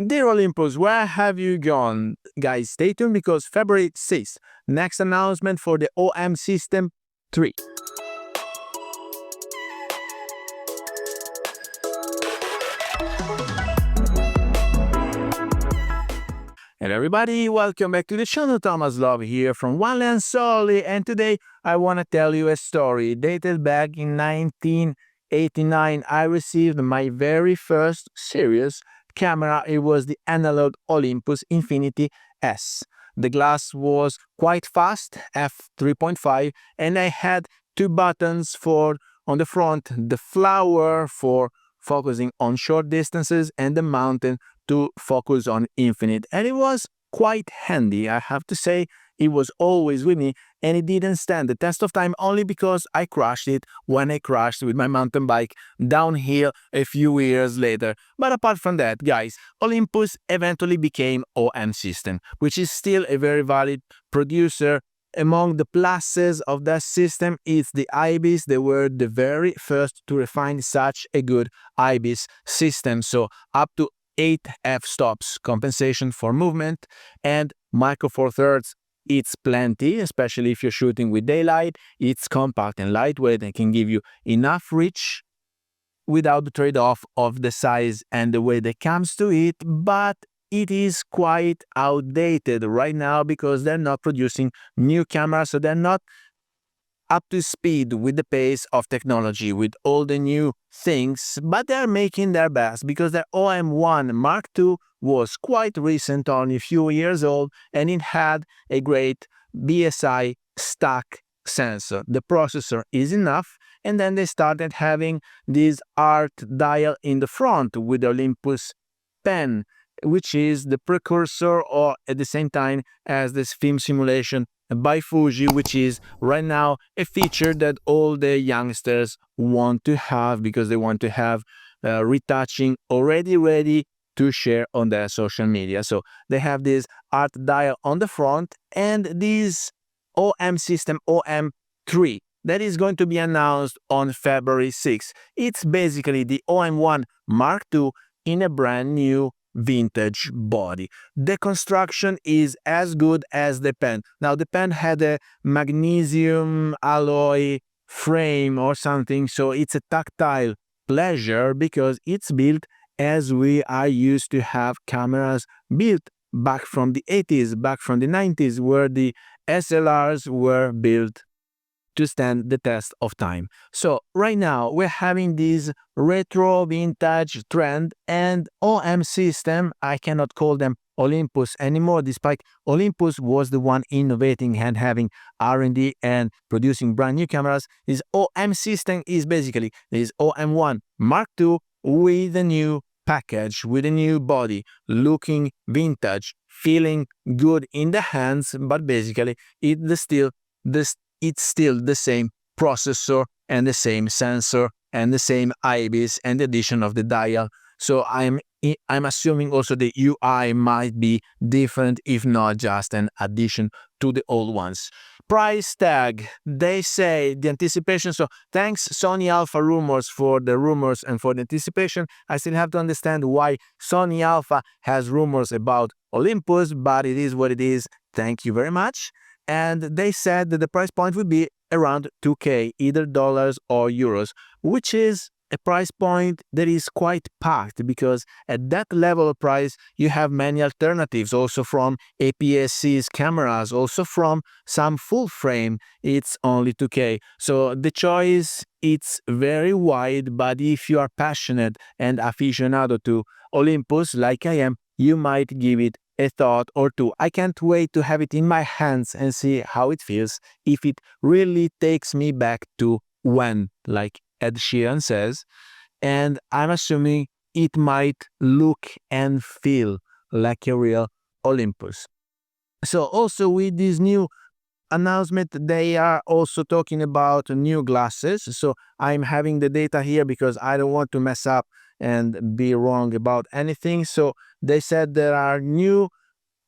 Dear Olympus, where have you gone? Guys, stay tuned because February 6th, next announcement for the OM System 3. Hello everybody, welcome back to the channel. Thomas Love here from One Lens Solely, and today I want to tell you a story dated back in 1989. I received my very first serious camera. It was the analog Olympus Infinity S. The glass was quite fast, f3.5, and I had two buttons for on the front, the flower for focusing on short distances and the mountain to focus on infinite. And it was quite handy, I have to say. It was always with me, and it didn't stand the test of time only because I crashed it when I crashed with my mountain bike downhill a few years later. But apart from that, guys, Olympus eventually became OM System, which is still a very valid producer. Among the pluses of that system is the IBIS. They were the very first to refine such a good IBIS system. So up to 8 f-stops compensation for movement and micro four thirds. It's plenty, especially if you're shooting with daylight. It's compact and lightweight and can give you enough reach without the trade-off of the size and the weight that comes to it, but it is quite outdated right now because they're not producing new cameras, so they're not up to speed with the pace of technology, with all the new things, but they're making their best because their OM1 Mark II was quite recent, only a few years old, and it had a great BSI stack sensor. The processor is enough, and then they started having this art dial in the front with the Olympus pen, which is the precursor or at the same time as this film simulation by Fuji, which is right now a feature that all the youngsters want to have because they want to have retouching already ready to share on their social media. So they have this art dial on the front and this OM System OM3 that is going to be announced on February 6th. It's basically the OM1 Mark II in a brand new vintage body. The construction is as good as the pen. Now the pen had a magnesium alloy frame or something, so it's a tactile pleasure because it's built as we are used to have cameras built back from the 80s, back from the 90s, where the SLRs were built to stand the test of time. So right now we're having this retro vintage trend, and OM System, I cannot call them Olympus anymore, despite Olympus was the one innovating and having R&D and producing brand new cameras. This OM System is basically this OM1 Mark II with a new package, with a new body, looking vintage, feeling good in the hands, but basically it's still the same processor and the same sensor and the same IBIS and the addition of the dial. So I'm assuming also the UI might be different, if not just an addition to the old ones. Price tag, they say the anticipation. So thanks Sony Alpha Rumors for the rumors and for the anticipation. I still have to understand why Sony Alpha has rumors about Olympus, but it is what it is. Thank you very much. And they said that the price point would be around 2K, either dollars or euros, which is a price point that is quite packed because at that level of price you have many alternatives, also from APS-C's cameras, also from some full frame. It's only 2K. So the choice, it's very wide, but if you are passionate and aficionado to Olympus like I am, you might give it a thought or two. I can't wait to have it in my hands and see how it feels, if it really takes me back to when, like Ed Sheeran says, and I'm assuming it might look and feel like a real Olympus. So also with this new announcement, they are also talking about new glasses. So I'm having the data here because I don't want to mess up and be wrong about anything. So they said there are new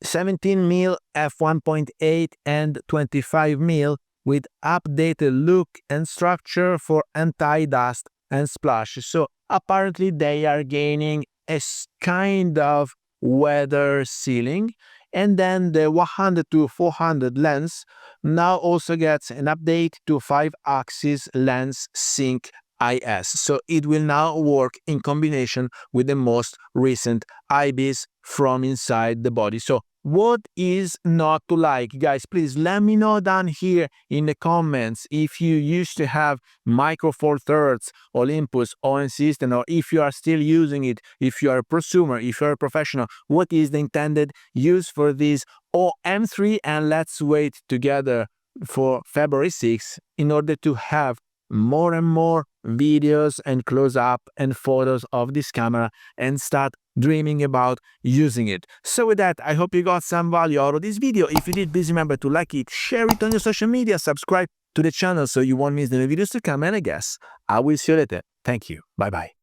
17mm f1.8 and 25mm with updated look and structure for anti-dust and splash. So apparently they are gaining a kind of weather sealing. And then the 100 to 400 lens now also gets an update to 5-axis lens sync IS. So it will now work in combination with the most recent IBIS from inside the body. So what is not to like? Guys, please let me know down here in the comments if you used to have Micro Four Thirds Olympus OM System, or if you are still using it, if you are a prosumer, if you are a professional, what is the intended use for this OM3? And let's wait together for February 6th in order to have more and more videos and close-up and photos of this camera and start dreaming about using it. So with that, I hope you got some value out of this video. If you did, please remember to like it, share it on your social media, subscribe to the channel so you won't miss the new videos to come, and I guess I will see you later. Thank you. Bye-bye.